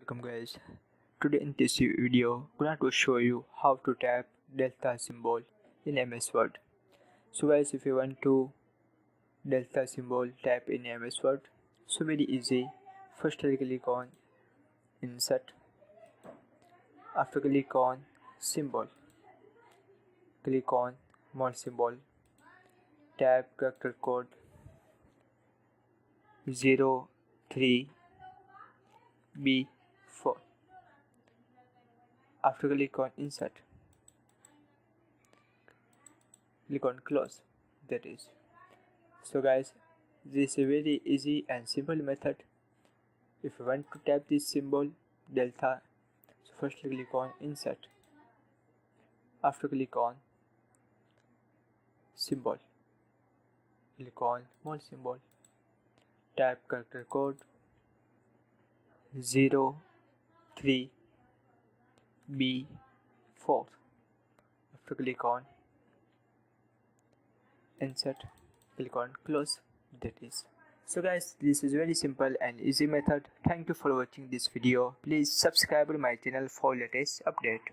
welcome guys. Today in this video I'm going to show you how to tap delta symbol in MS Word. So guys, if you want to delta symbol tap in MS Word, so very easy. First I'll click on insert. After click on symbol, click on more symbol, tap character code 03B4. After click on insert, click on close. That is. So guys, this is a very easy and simple method. If you want to tap this symbol delta, so first click on insert. After click on symbol, click on more symbol, tap character code 03B4. After click on insert, click on close. That is. So guys, this is very simple and easy method. Thank you for watching this video. Please subscribe my channel for latest update.